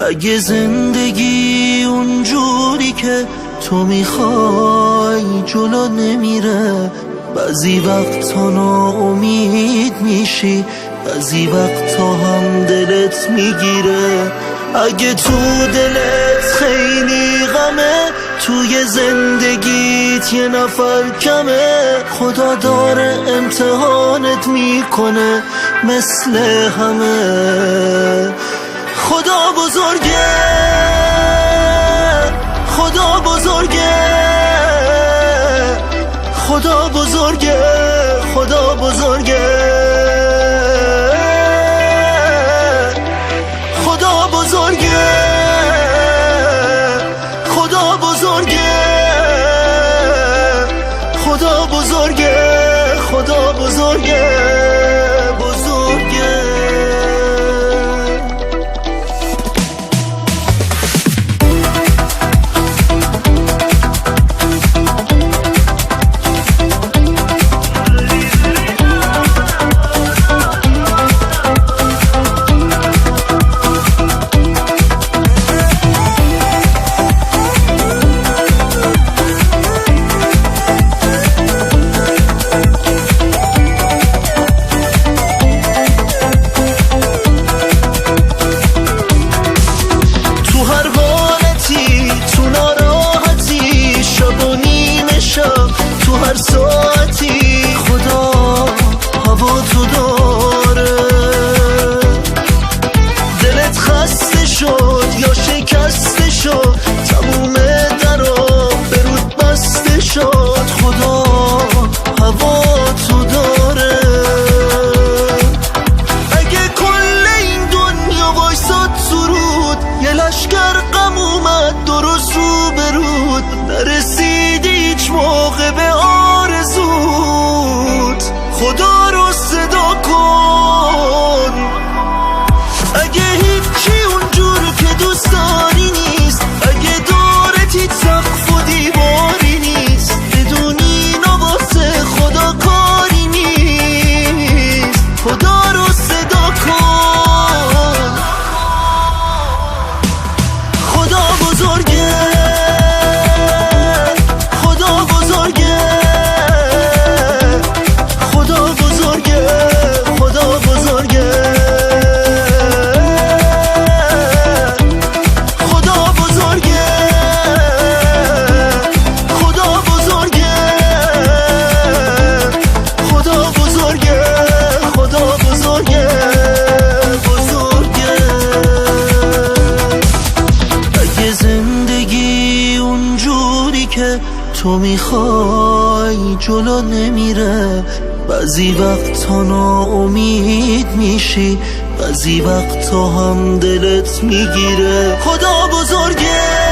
اگه زندگی اونجوری که تو میخوای جلو نمیره، بعضی وقتا ناامید میشی، بعضی وقتا هم دلت میگیره. اگه تو دلت خیلی غمه، توی زندگیت یه نفر کمه، خدا داره امتحانت میکنه مثل همه. خدا بزرگه، خدا بزرگه، خدا بزرگه، خدا بزرگه، خدا بزرگه، خدا بزرگه، خدا بزرگه، خدا بزرگه، بزرگه. تو هر ساعتی خدا هوا تو داره. دلت خسته شد یا شکسته شد، تموم درا به رود بسته شد، خدا هوا تو داره. اگه کل این دنیا وایساد سرود، یه لشکر غم اومد درست رو برود، نرسیدی هیچ موقع به آرزوت، خدا رو صدا کن. اگه هیچی اونجور که دوست داری نیست، اگه دورت هیچ سقف و دیواری نیست، بدونی نواسه خدا کاری نیست، خدا رو صدا کن. خدا بزرگه، تو میخوای جلو نمیره، بعضی وقتا ناامید میشی، بعضی وقتا هم دلت میگیره. خدا بزرگه.